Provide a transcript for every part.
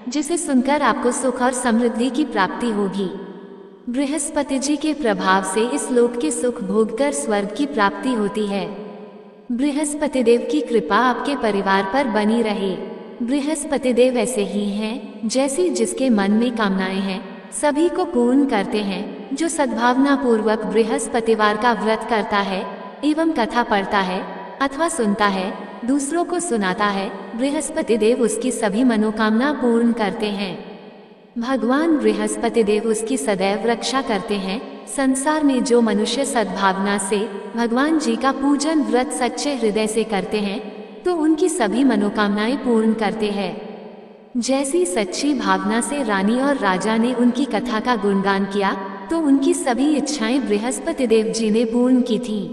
जिसे सुनकर आपको सुख और समृद्धि की प्राप्ति होगी। बृहस्पति जी के प्रभाव से इस लोक के सुख भोग कर स्वर्ग की प्राप्ति होती है। बृहस्पति देव की कृपा आपके परिवार पर बनी रहे। बृहस्पति देव ऐसे ही हैं जैसी जिसके मन में कामनाएं हैं सभी को पूर्ण करते हैं। जो सद्भावना पूर्वक बृहस्पतिवार का व्रत करता है एवं कथा पढ़ता है अथवा सुनता है, दूसरों को सुनाता है, बृहस्पति देव उसकी सभी मनोकामना पूर्ण करते हैं। भगवान बृहस्पति देव उसकी सदैव रक्षा करते हैं। संसार में जो मनुष्य सद्भावना से भगवान जी का पूजन व्रत सच्चे हृदय से करते हैं तो उनकी सभी मनोकामनाएं पूर्ण करते हैं। जैसी सच्ची भावना से रानी और राजा ने उनकी कथा का गुणगान किया तो उनकी सभी इच्छाएं बृहस्पति देव जी ने पूर्ण की थीं।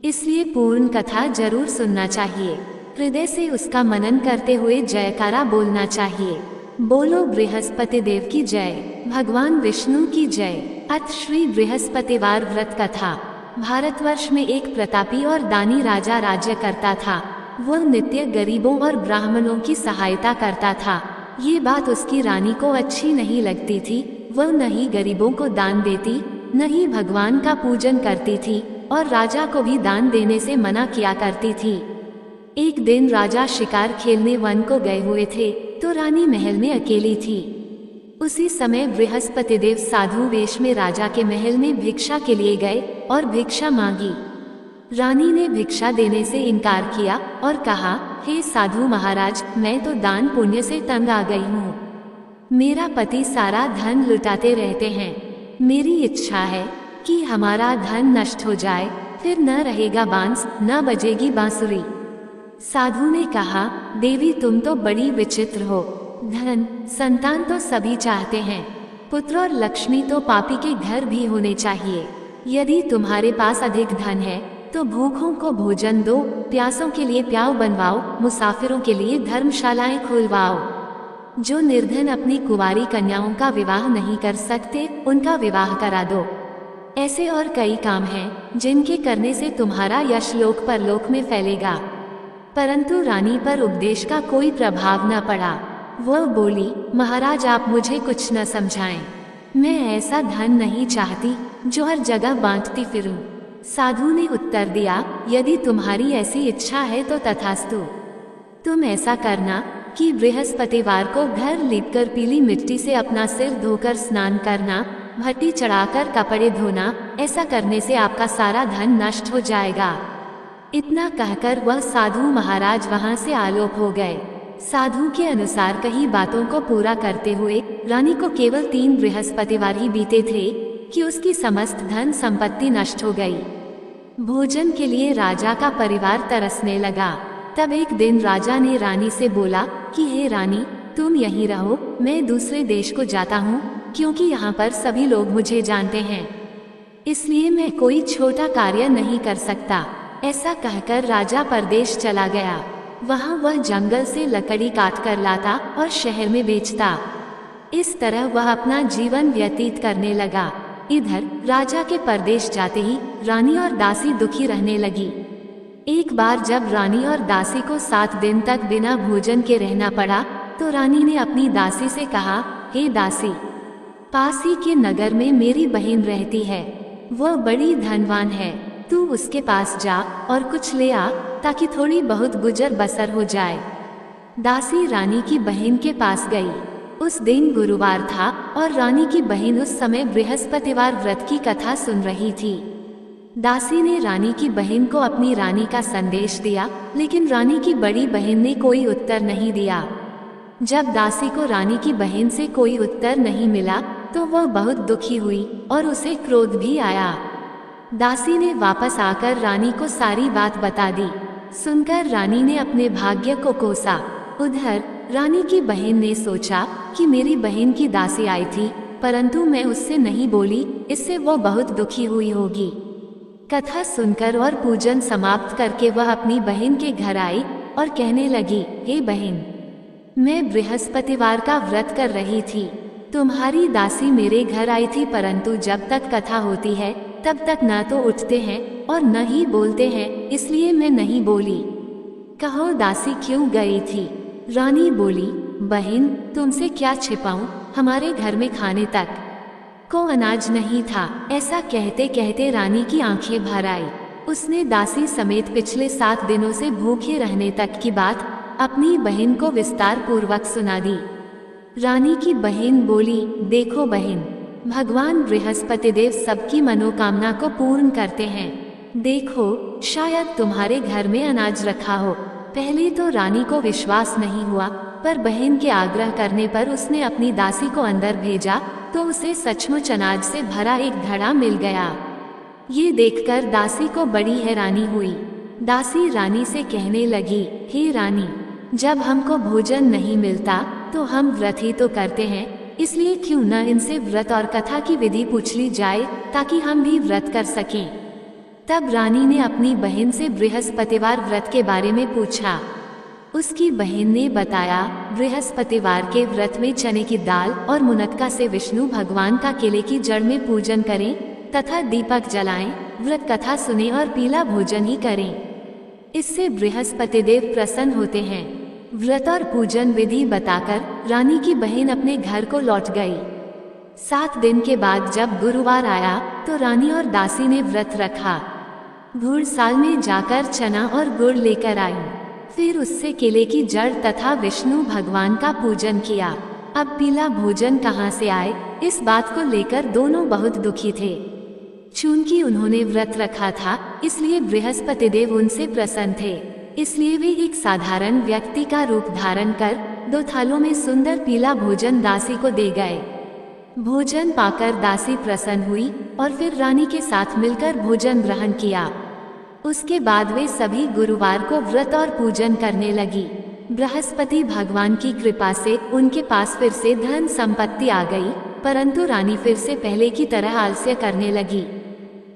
इसलिए पूर्ण कथा जरूर सुनना चाहिए। हृदय से उसका मनन करते हुए जयकारा बोलना चाहिए। बोलो बृहस्पति देव की जय, भगवान विष्णु की जय। अथ श्री बृहस्पतिवार व्रत कथा। भारतवर्ष में एक प्रतापी और दानी राजा राज्य करता था। वह नित्य गरीबों और ब्राह्मणों की सहायता करता था। ये बात उसकी रानी को अच्छी नहीं लगती थी। वह न ही गरीबों को दान देती, न ही भगवान का पूजन करती थी और राजा को भी दान देने से मना किया करती थी। एक दिन राजा शिकार खेलने वन को गए हुए थे तो रानी महल में अकेली थी। उसी समय बृहस्पति देव साधु वेश में राजा के महल में भिक्षा के लिए गए और भिक्षा मांगी। रानी ने भिक्षा देने से इनकार किया और कहा, हे साधु महाराज, मैं तो दान पुण्य से तंग आ गई हूँ। मेरा पति सारा धन लुटाते रहते हैं। मेरी इच्छा है कि हमारा धन नष्ट हो जाए, फिर न रहेगा बांस, न बजेगी बांसुरी। साधु ने कहा, देवी तुम तो बड़ी विचित्र हो। धन संतान तो सभी चाहते हैं, पुत्र और लक्ष्मी तो पापी के घर भी होने चाहिए। यदि तुम्हारे पास अधिक धन है तो भूखों को भोजन दो, प्यासों के लिए प्याऊ बनवाओ, मुसाफिरों के लिए धर्मशालाएं खुलवाओ। जो निर्धन अपनी कुंवारी कन्याओं का विवाह नहीं कर सकते उनका विवाह करा दो। ऐसे और कई काम हैं जिनके करने से तुम्हारा यश लोक परलोक में फैलेगा। परंतु रानी पर उपदेश का कोई प्रभाव न पड़ा। वह बोली, महाराज आप मुझे कुछ न समझाएं। मैं ऐसा धन नहीं चाहती जो हर जगह बांटती फिरूं। साधु ने उत्तर दिया, यदि तुम्हारी ऐसी इच्छा है तो तथास्तु। तुम ऐसा करना कि बृहस्पतिवार को घर लीपकर पीली मिट्टी से अपना सिर धोकर स्नान करना, भट्टी चढ़ाकर कपड़े धोना। ऐसा करने से आपका सारा धन नष्ट हो जाएगा। इतना कहकर वह साधु महाराज वहां से आलोप हो गए। साधु के अनुसार कई बातों को पूरा करते हुए रानी को केवल 3 बृहस्पतिवार ही बीते थे कि उसकी समस्त धन संपत्ति नष्ट हो गई। भोजन के लिए राजा का परिवार तरसने लगा। तब एक दिन राजा ने रानी से बोला कि हे रानी, तुम यहीं रहो, मैं दूसरे देश को जाता हूँ क्योंकि यहाँ पर सभी लोग मुझे जानते हैं, इसलिए मैं कोई छोटा कार्य नहीं कर सकता। ऐसा कहकर राजा परदेश चला गया। वहाँ वह जंगल से लकड़ी काट कर लाता और शहर में बेचता। इस तरह वह अपना जीवन व्यतीत करने लगा। इधर राजा के परदेश जाते ही रानी और दासी दुखी रहने लगी। एक बार जब रानी और दासी को 7 दिन तक बिना भोजन के रहना पड़ा तो रानी ने अपनी दासी से कहा, हे दासी, पास ही के नगर में मेरी बहन रहती है। वह बड़ी धनवान है। तू उसके पास जा और कुछ ले आ ताकि थोड़ी बहुत गुजर बसर हो जाए। दासी रानी की बहन के पास गई। उस दिन गुरुवार था और रानी की बहन उस समय बृहस्पतिवार व्रत की कथा सुन रही थी। दासी ने रानी की बहन को अपनी रानी का संदेश दिया, लेकिन रानी की बड़ी बहन ने कोई उत्तर नहीं दिया। जब दासी को रानी की बहन से कोई उत्तर नहीं मिला तो वह बहुत दुखी हुई और उसे क्रोध भी आया। दासी ने वापस आकर रानी को सारी बात बता दी। सुनकर रानी ने अपने भाग्य को कोसा। उधर रानी की बहन ने सोचा कि मेरी बहन की दासी आई थी परंतु मैं उससे नहीं बोली, इससे वो बहुत दुखी हुई होगी। कथा सुनकर और पूजन समाप्त करके वह अपनी बहन के घर आई और कहने लगी, हे बहन, मैं बृहस्पतिवार का व्रत कर रही थी। तुम्हारी दासी मेरे घर आई थी परंतु जब तक कथा होती है तब तक न तो उठते हैं और न ही बोलते हैं, इसलिए मैं नहीं बोली। कहो दासी क्यों गई थी? रानी बोली, बहन, तुमसे क्या छिपाऊं, हमारे घर में खाने तक को अनाज नहीं था। ऐसा कहते कहते रानी की आंखें भर आई। उसने दासी समेत पिछले 7 दिनों से भूखे रहने तक की बात अपनी बहन को विस्तार पूर्वक सुना दी। रानी की बहन बोली, देखो बहन, भगवान बृहस्पतिदेव सबकी मनोकामना को पूर्ण करते हैं। देखो, शायद तुम्हारे घर में अनाज रखा हो। पहले तो रानी को विश्वास नहीं हुआ, पर बहन के आग्रह करने पर उसने अपनी दासी को अंदर भेजा तो उसे सचमुच अनाज से भरा एक घड़ा मिल गया। ये देखकर दासी को बड़ी हैरानी हुई। दासी रानी से कहने लगी, हे रानी, जब हमको भोजन नहीं मिलता तो हम व्रत ही तो करते हैं, इसलिए क्यों न इनसे व्रत और कथा की विधि पूछ ली जाए ताकि हम भी व्रत कर सकें। तब रानी ने अपनी बहन से बृहस्पतिवार व्रत के बारे में पूछा। उसकी बहन ने बताया, बृहस्पतिवार के व्रत में चने की दाल और मुनक्का से विष्णु भगवान का केले की जड़ में पूजन करें तथा दीपक जलाएं, व्रत कथा सुने और पीला भोजन ही करें। इससे बृहस्पतिदेव प्रसन्न होते हैं। व्रत और पूजन विधि बताकर रानी की बहन अपने घर को लौट गई। 7 दिन के बाद जब गुरुवार आया तो रानी और दासी ने व्रत रखा। घुड़साल में जाकर चना और गुड़ लेकर आई, फिर उससे केले की जड़ तथा विष्णु भगवान का पूजन किया। अब पीला भोजन कहाँ से आए, इस बात को लेकर दोनों बहुत दुखी थे। चूंकि उन्होंने व्रत रखा था, इसलिए बृहस्पतिदेव उनसे प्रसन्न थे। इसलिए वे एक साधारण व्यक्ति का रूप धारण कर 2 थालों में सुंदर पीला भोजन दासी को दे गए। भोजन पाकर दासी प्रसन्न हुई और फिर रानी के साथ मिलकर भोजन ग्रहण किया। उसके बाद वे सभी गुरुवार को व्रत और पूजन करने लगी। बृहस्पति भगवान की कृपा से उनके पास फिर से धन संपत्ति आ गई, परंतु रानी फिर से पहले की तरह आलस्य करने लगी।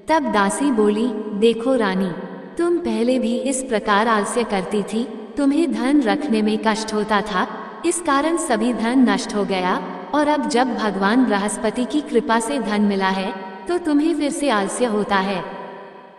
तब दासी बोली, देखो रानी, तुम पहले भी इस प्रकार आलस्य करती थी। तुम्हें धन रखने में कष्ट होता था, इस कारण सभी धन नष्ट हो गया, और अब जब भगवान बृहस्पति की कृपा से धन मिला है तो तुम्हें फिर से आलस्य होता है।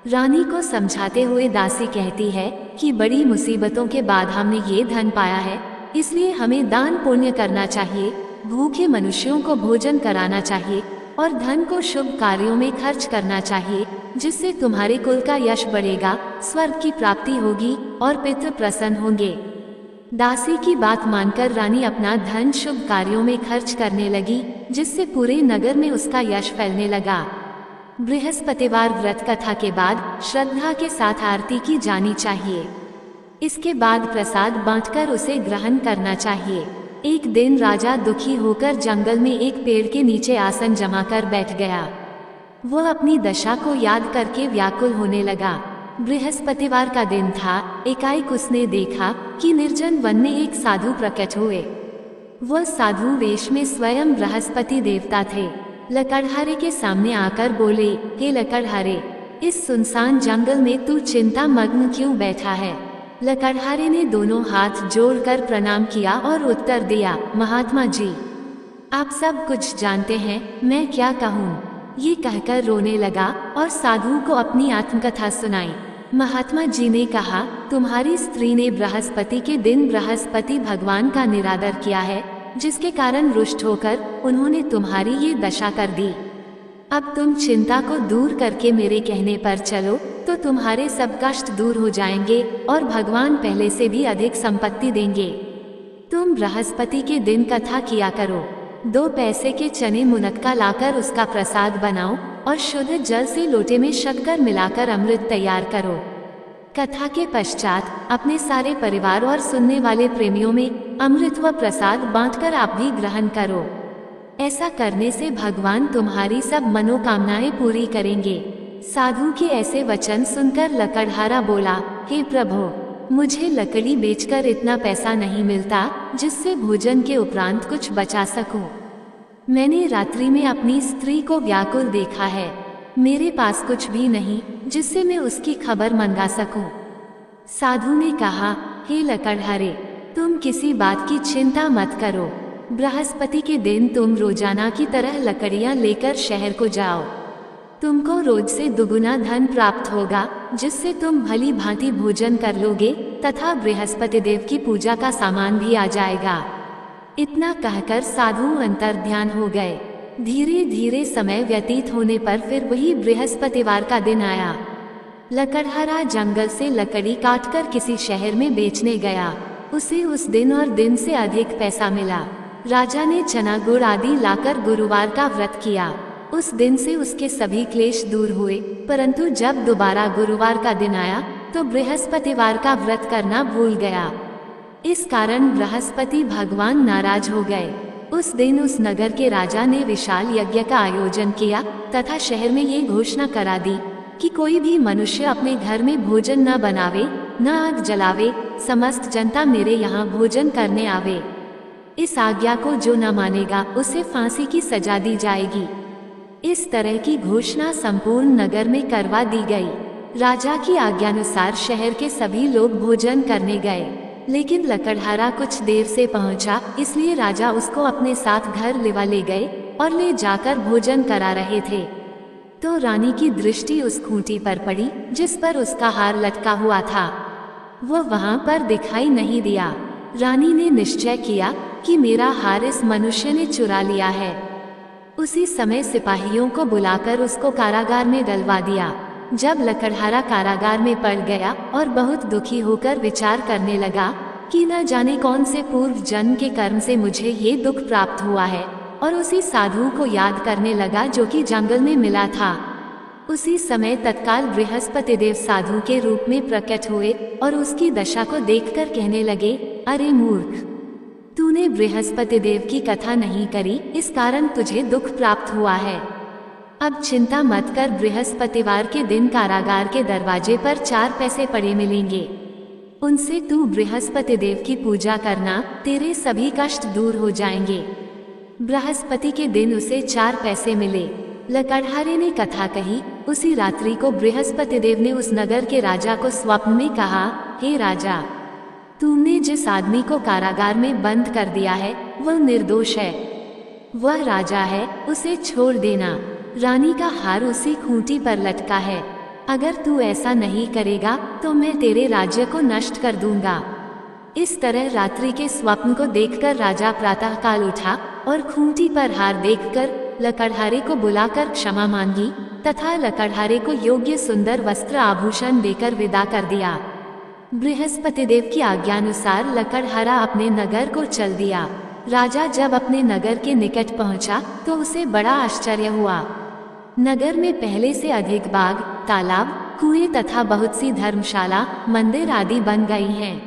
रानी को समझाते हुए दासी कहती है कि बड़ी मुसीबतों के बाद हमने ये धन पाया है, इसलिए हमें दान पुण्य करना चाहिए, भूखे मनुष्यों को भोजन कराना चाहिए और धन को शुभ कार्यों में खर्च करना चाहिए, जिससे तुम्हारे कुल का यश बढ़ेगा, स्वर्ग की प्राप्ति होगी और पितृ प्रसन्न होंगे। दासी की बात मानकर रानी अपना धन शुभ कार्यों में खर्च करने लगी, जिससे पूरे नगर में उसका यश फैलने लगा। बृहस्पतिवार व्रत कथा के बाद श्रद्धा के साथ आरती की जानी चाहिए। इसके बाद प्रसाद बांटकर उसे ग्रहण करना चाहिए। एक दिन राजा दुखी होकर जंगल में एक पेड़ के नीचे आसन जमाकर बैठ गया। वह अपनी दशा को याद करके व्याकुल होने लगा। बृहस्पतिवार का दिन था। एकाएक उसने देखा कि निर्जन वन में एक साधु प्रकट हुए। वह साधु वेश में स्वयं बृहस्पति देवता थे। लकड़हारे के सामने आकर बोले, हे लकड़हारे, इस सुनसान जंगल में तू चिंता मग्न क्यों बैठा है? लकड़हारे ने दोनों हाथ जोड़कर प्रणाम किया और उत्तर दिया, महात्मा जी, आप सब कुछ जानते हैं, मैं क्या कहूँ। ये कहकर रोने लगा और साधु को अपनी आत्मकथा सुनाई। महात्मा जी ने कहा, तुम्हारी स्त्री ने बृहस्पति के दिन बृहस्पति भगवान का निरादर किया है, जिसके कारण रुष्ट होकर उन्होंने तुम्हारी ये दशा कर दी। अब तुम चिंता को दूर करके मेरे कहने पर चलो तो तुम्हारे सब कष्ट दूर हो जाएंगे और भगवान पहले से भी अधिक संपत्ति देंगे। तुम बृहस्पति के दिन कथा किया करो। 2 पैसे के चने मुनक्का लाकर उसका प्रसाद बनाओ और शुद्ध जल से लोटे में शक्कर मिलाकर अमृत तैयार करो। कथा के पश्चात अपने सारे परिवार और सुनने वाले प्रेमियों में अमृत व प्रसाद बांटकर आप भी ग्रहण करो। ऐसा करने से भगवान तुम्हारी सब मनोकामनाएं पूरी करेंगे। साधु के ऐसे वचन सुनकर लकड़हारा बोला, हे प्रभु, मुझे लकड़ी बेचकर इतना पैसा नहीं मिलता जिससे भोजन के उपरांत कुछ बचा सकूं। मैंने रात्रि में अपनी स्त्री को व्याकुल देखा है। मेरे पास कुछ भी नहीं जिससे मैं उसकी खबर मंगा सकूं। साधु ने कहा, हे लकड़हारे, तुम किसी बात की चिंता मत करो। बृहस्पति के दिन तुम रोजाना की तरह लकड़ियां लेकर शहर को जाओ। तुमको रोज से दुगुना धन प्राप्त होगा, जिससे तुम भली भांति भोजन कर लोगे तथा बृहस्पति देव की पूजा का सामान भी आ जाएगा। इतना कहकर साधु अंतर्ध्यान हो गए। धीरे धीरे समय व्यतीत होने पर फिर वही बृहस्पतिवार का दिन आया। लकड़हारा जंगल से लकड़ी काटकर किसी शहर में बेचने गया। उसे उस दिन और दिन से अधिक पैसा मिला। राजा ने चना गुड़ आदि लाकर गुरुवार का व्रत किया। उस दिन से उसके सभी क्लेश दूर हुए, परंतु जब दोबारा गुरुवार का दिन आया तो बृहस्पतिवार का व्रत करना भूल गया। इस कारण बृहस्पति भगवान नाराज हो गए। उस दिन उस नगर के राजा ने विशाल यज्ञ का आयोजन किया तथा शहर में ये घोषणा करा दी कि कोई भी मनुष्य अपने घर में भोजन न बनावे, न आग जलावे, समस्त जनता मेरे यहाँ भोजन करने आवे। इस आज्ञा को जो न मानेगा उसे फांसी की सजा दी जाएगी। इस तरह की घोषणा संपूर्ण नगर में करवा दी गई। राजा की आज्ञानुसार शहर के सभी लोग भोजन करने गए, लेकिन लकड़हारा कुछ देर से पहुंचा, इसलिए राजा उसको अपने साथ घर ले गए और ले जाकर भोजन करा रहे थे। तो रानी की दृष्टि उस खूंटी पर पड़ी जिस पर उसका हार लटका हुआ था। वह वहां पर दिखाई नहीं दिया। रानी ने निश्चय किया कि मेरा हार इस मनुष्य ने चुरा लिया है। उसी समय सिपाहियों को बुलाकर उसको कारागार में डलवा दिया। जब लकड़हारा कारागार में पड़ गया और बहुत दुखी होकर विचार करने लगा कि न जाने कौन से पूर्व जन्म के कर्म से मुझे ये दुख प्राप्त हुआ है, और उसी साधु को याद करने लगा जो कि जंगल में मिला था। उसी समय तत्काल बृहस्पति देव साधु के रूप में प्रकट हुए और उसकी दशा को देखकर कहने लगे, अरे मूर्ख, तूने बृहस्पति देव की कथा नहीं करी, इस कारण तुझे दुख प्राप्त हुआ है। अब चिंता मत कर, बृहस्पतिवार के दिन कारागार के दरवाजे पर 4 पैसे पड़े मिलेंगे। उनसे तू बृहस्पति देव की पूजा करना, तेरे सभी कष्ट दूर हो जाएंगे। बृहस्पति के दिन उसे 4 पैसे मिले। लकड़हारे ने कथा कही। उसी रात्रि को बृहस्पति देव ने उस नगर के राजा को स्वप्न में कहा, हे राजा, तुमने जिस आदमी को कारागार में बंद कर दिया है वह निर्दोष है। वह राजा है, उसे छोड़ देना। रानी का हार उसी खूंटी पर लटका है। अगर तू ऐसा नहीं करेगा तो मैं तेरे राज्य को नष्ट कर दूंगा। इस तरह रात्रि के स्वप्न को देखकर राजा प्रातःकाल उठा और खूंटी पर हार देखकर लकड़हारे को बुलाकर क्षमा मांगी तथा लकड़हारे को योग्य सुंदर वस्त्र आभूषण देकर विदा कर दिया। बृहस्पति देव की आज्ञानुसार लकड़हारा अपने नगर को चल दिया। राजा जब अपने नगर के निकट पहुंचा तो उसे बड़ा आश्चर्य हुआ। नगर में पहले से अधिक बाग, तालाब, कुएं तथा बहुत सी धर्मशाला, मंदिर आदि बन गई हैं।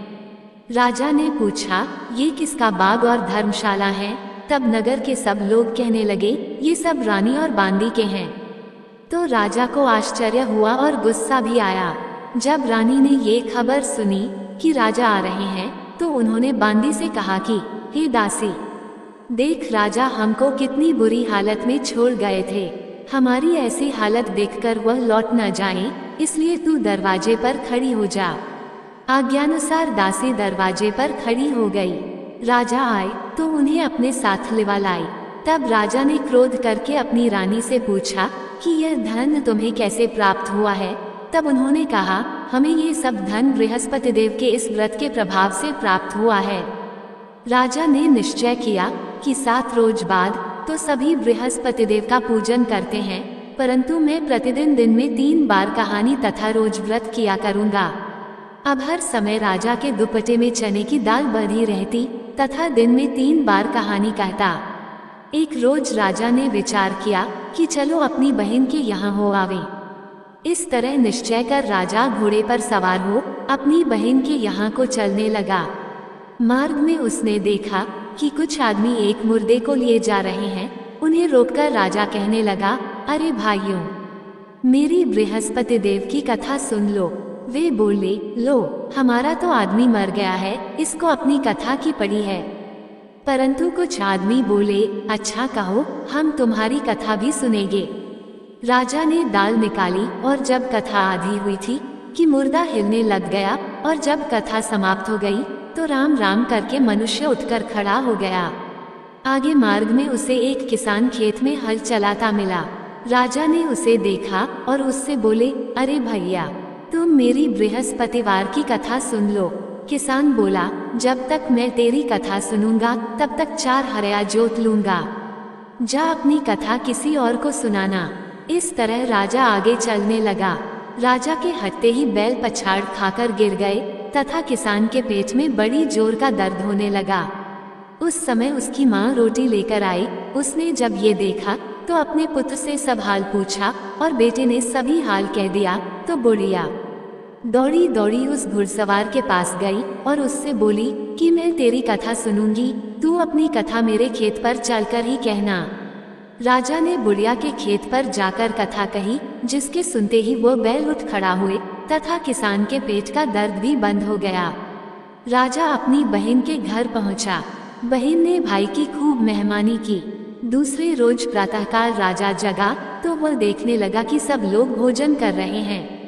राजा ने पूछा, ये किसका बाग और धर्मशाला है? तब नगर के सब लोग कहने लगे, ये सब रानी और बांदी के हैं। तो राजा को आश्चर्य हुआ और गुस्सा भी आया। जब रानी ने ये खबर सुनी कि राजा आ रहे हैं तो उन्होंने बांदी से कहा कि हे दासी, देख राजा हमको कितनी बुरी हालत में छोड़ गए थे। हमारी ऐसी हालत देखकर वह लौट न जाए, इसलिए तू दरवाजे पर खड़ी हो जा। आज्ञानुसार दासी दरवाजे पर खड़ी हो गई। राजा आए तो उन्हें अपने साथ लिवा लाई। तब राजा ने क्रोध करके अपनी रानी से पूछा कि यह धन तुम्हें कैसे प्राप्त हुआ है? तब उन्होंने कहा, हमें ये सब धन बृहस्पति देव के इस व्रत के प्रभाव से प्राप्त हुआ है। राजा ने निश्चय किया कि 7 रोज बाद तो सभी बृहस्पति देव का पूजन करते हैं, परंतु मैं प्रतिदिन दिन में 3 बार कहानी तथा रोज व्रत किया करूंगा। अब हर समय राजा के दुपट्टे में चने की दाल बंधी रहती तथा दिन में 3 बार कहानी कहता। एक रोज राजा ने विचार किया कि चलो अपनी बहन के यहाँ हो आवे। इस तरह निश्चय कर राजा घोड़े पर सवार हो अपनी बहन के यहाँ को चलने लगा। मार्ग में उसने देखा कि कुछ आदमी एक मुर्दे को लिए जा रहे हैं। उन्हें रोककर राजा कहने लगा, अरे भाइयों, मेरी बृहस्पति देव की कथा सुन लो। वे बोले, लो, हमारा तो आदमी मर गया है, इसको अपनी कथा की पड़ी है। परंतु कुछ आदमी बोले, अच्छा कहो, हम तुम्हारी कथा भी सुनेंगे। राजा ने दाल निकाली और जब कथा आधी हुई थी कि मुर्दा हिलने लग गया, और जब कथा समाप्त हो गई तो राम राम करके मनुष्य उठकर खड़ा हो गया। आगे मार्ग में उसे एक किसान खेत में हल चलाता मिला। राजा ने उसे देखा और उससे बोले, अरे भैया, तुम मेरी बृहस्पतिवार की कथा सुन लो। किसान बोला, जब तक मैं तेरी कथा सुनूंगा तब तक 4 हरया जोत लूंगा। जा अपनी कथा किसी और को सुनाना। इस तरह राजा आगे चलने लगा। राजा के हटते ही बैल पछाड़ खाकर गिर गए तथा किसान के पेट में बड़ी जोर का दर्द होने लगा। उस समय उसकी माँ रोटी लेकर आई। उसने जब ये देखा तो अपने पुत्र से सब हाल पूछा और बेटे ने सभी हाल कह दिया तो बुढ़िया दौड़ी दौड़ी उस घुड़सवार के पास गई और उससे बोली कि मैं तेरी कथा सुनूंगी, तू अपनी कथा मेरे खेत पर चलकर ही कहना। राजा ने बुढ़िया के खेत पर जाकर कथा कही, जिसके सुनते ही वो बैल उठ खड़ा हुए तथा किसान के पेट का दर्द भी बंद हो गया। राजा अपनी बहन के घर पहुंचा। बहन ने भाई की खूब मेहमानी की। दूसरे रोज प्रातःकाल राजा जगा तो वह देखने लगा कि सब लोग भोजन कर रहे हैं।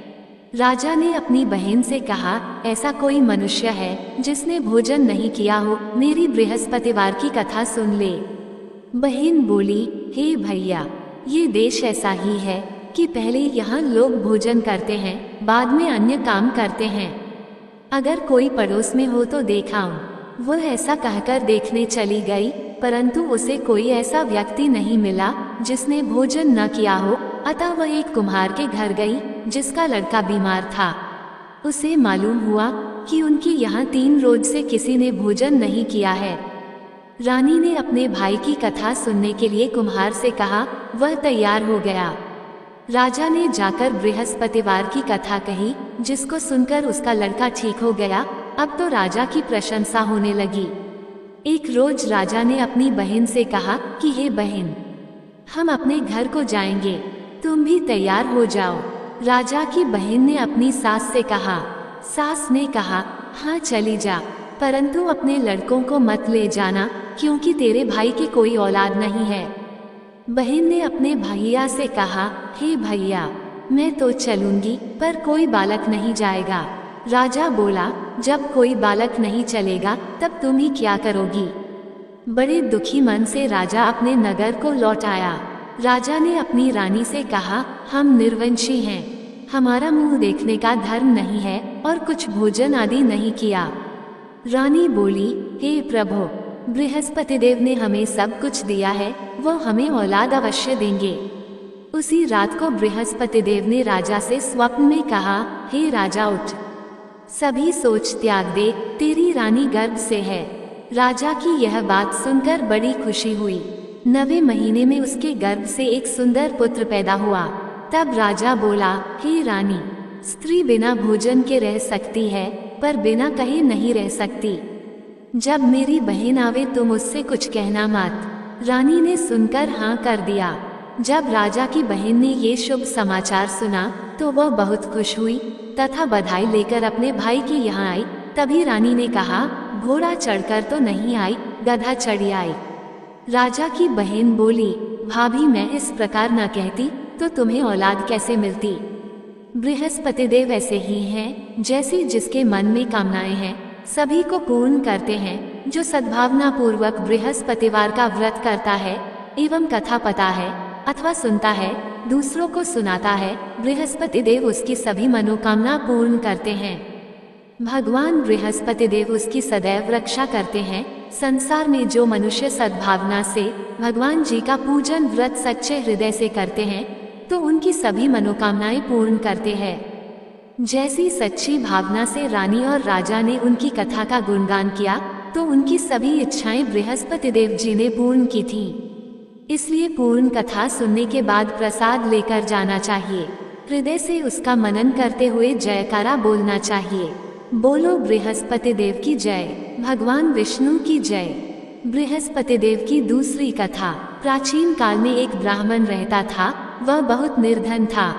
राजा ने अपनी बहन से कहा, ऐसा कोई मनुष्य है जिसने भोजन नहीं किया हो, मेरी बृहस्पतिवार की कथा सुन ले। बहन बोली, हे भैया, ये देश ऐसा ही है कि पहले यहाँ लोग भोजन करते हैं, बाद में अन्य काम करते हैं। अगर कोई पड़ोस में हो तो देखाऊं। वह ऐसा कहकर देखने चली गई, परंतु उसे कोई ऐसा व्यक्ति नहीं मिला जिसने भोजन न किया हो। अतः वह एक कुम्हार के घर गई जिसका लड़का बीमार था। उसे मालूम हुआ कि उनके यहाँ 3 रोज से किसी ने भोजन नहीं किया है। रानी ने अपने भाई की कथा सुनने के लिए कुम्हार से कहा। वह तैयार हो गया। राजा ने जाकर बृहस्पतिवार की कथा कही, जिसको सुनकर उसका लड़का ठीक हो गया। अब तो राजा की प्रशंसा होने लगी। एक रोज राजा ने अपनी बहन से कहा कि हे बहन, हम अपने घर को जाएंगे, तुम भी तैयार हो जाओ। राजा की बहन ने अपनी सास से कहा। सास ने कहा, हाँ चली जा, परंतु अपने लड़कों को मत ले जाना, क्योंकि तेरे भाई की कोई औलाद नहीं है। बहन ने अपने भैया से कहा, हे भैया, मैं तो चलूंगी, पर कोई बालक नहीं जाएगा। राजा बोला, जब कोई बालक नहीं चलेगा तब तुम ही क्या करोगी। बड़े दुखी मन से राजा अपने नगर को लौट आया। राजा ने अपनी रानी से कहा, हम निर्वंशी हैं, हमारा मुंह देखने का धर्म नहीं है और कुछ भोजन आदि नहीं किया। रानी बोली, हे प्रभु, बृहस्पति देव ने हमें सब कुछ दिया है, वो हमें औलाद अवश्य देंगे। उसी रात को बृहस्पति देव ने राजा से स्वप्न में कहा, हे राजा उठ, सभी सोच त्याग दे, तेरी रानी गर्भ से है। राजा की यह बात सुनकर बड़ी खुशी हुई। 9वें महीने में उसके गर्भ से एक सुंदर पुत्र पैदा हुआ। तब राजा बोला, हे रानी, स्त्री बिना भोजन के रह सकती है, पर बिना कहे नहीं रह सकती। जब मेरी बहन आवे तुम उससे कुछ कहना मत। रानी ने सुनकर हाँ कर दिया। जब राजा की बहन ने ये शुभ समाचार सुना तो वह बहुत खुश हुई तथा बधाई लेकर अपने भाई के यहाँ आई। तभी रानी ने कहा, घोड़ा चढ़कर तो नहीं आई, गधा चढ़ी आई। राजा की बहन बोली, भाभी, मैं इस प्रकार न कहती तो तुम्हें औलाद कैसे मिलती। बृहस्पति देव ऐसे ही हैं, जैसे जिसके मन में कामनाएं हैं सभी को पूर्ण करते हैं। जो सद्भावना पूर्वक बृहस्पतिवार का व्रत करता है एवं कथा पता है अथवा सुनता है, दूसरों को सुनाता है, बृहस्पति देव उसकी सभी मनोकामना पूर्ण करते हैं। भगवान बृहस्पति देव उसकी सदैव रक्षा करते हैं। संसार में जो मनुष्य सद्भावना से भगवान जी का पूजन व्रत सच्चे हृदय से करते हैं तो उनकी सभी मनोकामनाएं पूर्ण करते हैं। जैसी सच्ची भावना से रानी और राजा ने उनकी कथा का गुणगान किया तो उनकी सभी इच्छाएं बृहस्पति देव जी ने पूर्ण की थीं। इसलिए पूर्ण कथा सुनने के बाद प्रसाद लेकर जाना चाहिए। हृदय से उसका मनन करते हुए जयकारा बोलना चाहिए। बोलो बृहस्पति देव की जय, भगवान विष्णु की जय। बृहस्पति देव की दूसरी कथा। प्राचीन काल में एक ब्राह्मण रहता था। वह बहुत निर्धन था।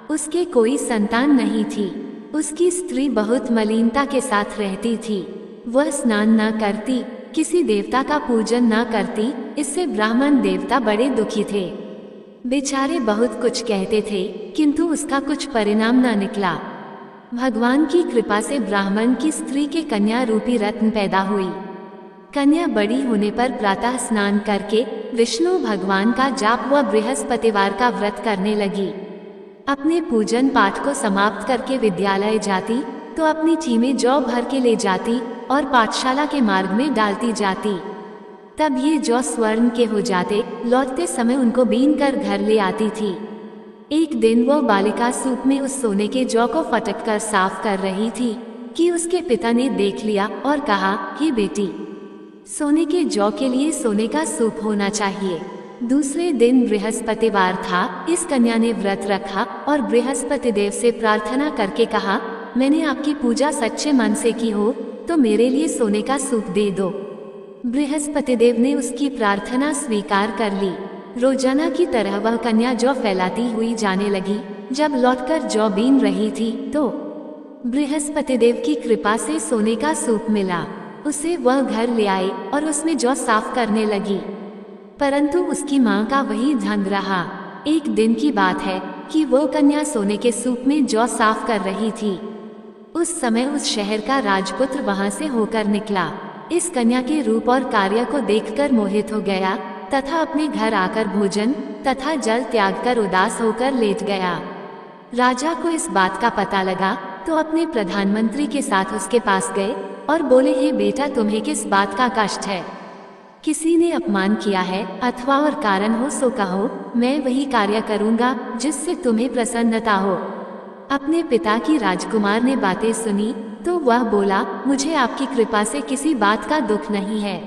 उसके कोई संतान नहीं थी। उसकी स्त्री बहुत मलिनता के साथ रहती थी। वह स्नान न करती, किसी देवता का पूजन न करती। इससे ब्राह्मण देवता बड़े दुखी थे। बेचारे बहुत कुछ कहते थे, किंतु उसका कुछ परिणाम न निकला। भगवान की कृपा से ब्राह्मण की स्त्री के कन्या रूपी रत्न पैदा हुई। कन्या बड़ी होने पर प्रातः स्नान करके विष्णु भगवान का जाप व बृहस्पतिवार का व्रत करने लगी। अपने पूजन पाठ को समाप्त करके विद्यालय जाती तो अपनी ठी में जौ भर के ले जाती और पाठशाला के मार्ग में डालती जाती। तब ये जौ स्वर्ण के हो जाते। लौटते समय उनको बीन कर घर ले आती थी। एक दिन वो बालिका सूप में उस सोने के जौ को फटक कर साफ कर रही थी कि उसके पिता ने देख लिया और कहा, हे बेटी, सोने के जौ के लिए सोने का सूप होना चाहिए। दूसरे दिन बृहस्पतिवार था। इस कन्या ने व्रत रखा और बृहस्पति देव से प्रार्थना करके कहा, मैंने आपकी पूजा सच्चे मन से की हो तो मेरे लिए सोने का सूप दे दो। बृहस्पति देव ने उसकी प्रार्थना स्वीकार कर ली। रोजाना की तरह वह कन्या जौ फैलाती हुई जाने लगी। जब लौटकर जौ बीन रही थी तो बृहस्पति देव की कृपा से सोने का सूप मिला। उसे वह घर ले आई और उसमें जौ साफ करने लगी, परंतु उसकी माँ का वही ढंग रहा। एक दिन की बात है कि वो कन्या सोने के सूप में जौ साफ कर रही थी। उस समय उस शहर का राजपुत्र वहां से होकर निकला। इस कन्या के रूप और कार्य को देखकर मोहित हो गया तथा अपने घर आकर भोजन तथा जल त्याग कर उदास होकर लेट गया। राजा को इस बात का पता लगा तो अपने प्रधानमंत्री के साथ उसके पास गए और बोले, हे बेटा, तुम्हें किस बात का कष्ट है? किसी ने अपमान किया है अथवा और कारण हो सो कहो, मैं वही कार्य करूंगा जिससे तुम्हें प्रसन्नता हो। अपने पिता की राजकुमार ने बातें सुनी तो वह बोला, मुझे आपकी कृपा से किसी बात का दुख नहीं है।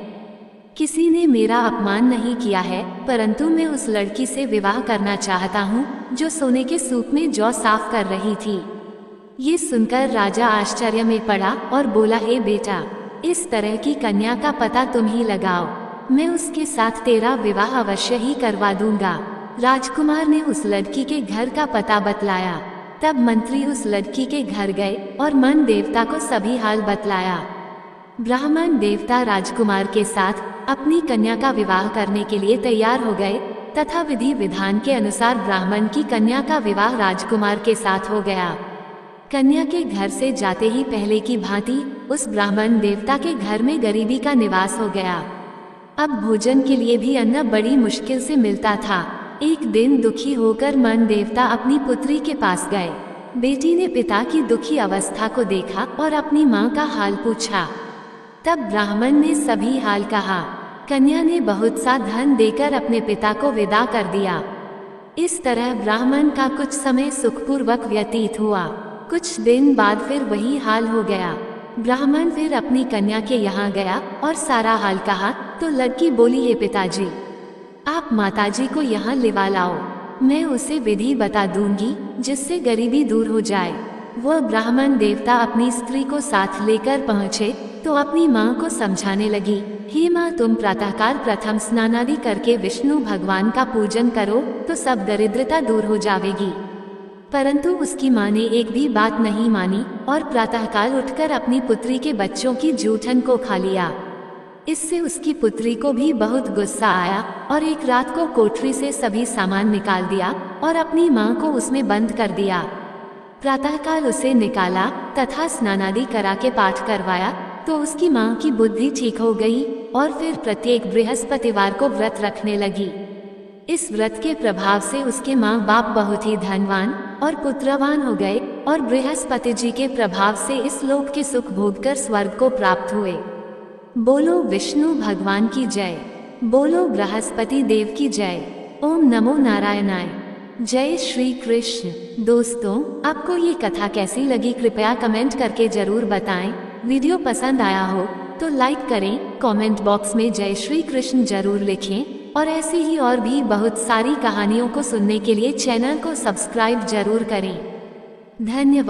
किसी ने मेरा अपमान नहीं किया है, परंतु मैं उस लड़की से विवाह करना चाहता हूँ जो सोने के सूप में जौ साफ कर रही थी। ये सुनकर राजा आश्चर्य में पड़ा और बोला, हे बेटा, इस तरह की कन्या का पता तुम ही लगाओ, मैं उसके साथ तेरा विवाह अवश्य ही करवा दूंगा। राजकुमार ने उस लड़की के घर का पता बतलाया। तब मंत्री उस लड़की के घर गए और मन देवता को सभी हाल बतलाया। ब्राह्मण देवता राजकुमार के साथ अपनी कन्या का विवाह करने के लिए तैयार हो गए तथा विधि विधान के अनुसार ब्राह्मण की कन्या का विवाह राजकुमार के साथ हो गया। कन्या के घर से जाते ही पहले की भांति उस ब्राह्मण देवता के घर में गरीबी का निवास हो गया। अब भोजन के लिए भी अन्न बड़ी मुश्किल से मिलता था। एक दिन दुखी होकर मन देवता अपनी पुत्री के पास गए। बेटी ने पिता की दुखी अवस्था को देखा और अपनी माँ का हाल पूछा। तब ब्राह्मण ने सभी हाल कहा। कन्या ने बहुत सा धन देकर अपने पिता को विदा कर दिया। इस तरह ब्राह्मण का कुछ समय सुखपूर्वक व्यतीत हुआ। कुछ दिन बाद फिर वही हाल हो गया। ब्राह्मण फिर अपनी कन्या के यहाँ गया और सारा हाल कहा तो लड़की बोली, हे पिताजी, आप माताजी को यहाँ लिवा लाओ, मैं उसे विधि बता दूंगी जिससे गरीबी दूर हो जाए। वह ब्राह्मण देवता अपनी स्त्री को साथ लेकर पहुँचे तो अपनी माँ को समझाने लगी, हे माँ, तुम प्रातःकाल प्रथम स्नानादि करके विष्णु भगवान का पूजन करो तो सब दरिद्रता दूर हो जाएगी। परंतु उसकी माँ ने एक भी बात नहीं मानी और प्रातःकाल उठकर अपनी पुत्री के बच्चों की जूठन को खा लिया। इससे उसकी पुत्री को भी बहुत गुस्सा आया और एक रात को कोठरी से सभी सामान निकाल दिया और अपनी माँ को उसमें बंद कर दिया। प्रातःकाल उसे निकाला तथा स्नानादि करा के पाठ करवाया तो उसकी माँ की बुद्धि ठीक हो गई और फिर प्रत्येक बृहस्पतिवार को व्रत रखने लगी। इस व्रत के प्रभाव से उसके माँ बाप बहुत ही धनवान और पुत्रवान हो गए और बृहस्पति जी के प्रभाव से इस लोक के सुख भोगकर स्वर्ग को प्राप्त हुए। बोलो विष्णु भगवान की जय, बोलो बृहस्पति देव की जय। ओम नमो नारायणाय। जय श्री कृष्ण। दोस्तों, आपको ये कथा कैसी लगी कृपया कमेंट करके जरूर बताएं। वीडियो पसंद आया हो तो लाइक करें, कमेंट बॉक्स में जय श्री कृष्ण जरूर लिखें और ऐसी ही और भी बहुत सारी कहानियों को सुनने के लिए चैनल को सब्सक्राइब जरूर करें। धन्यवाद।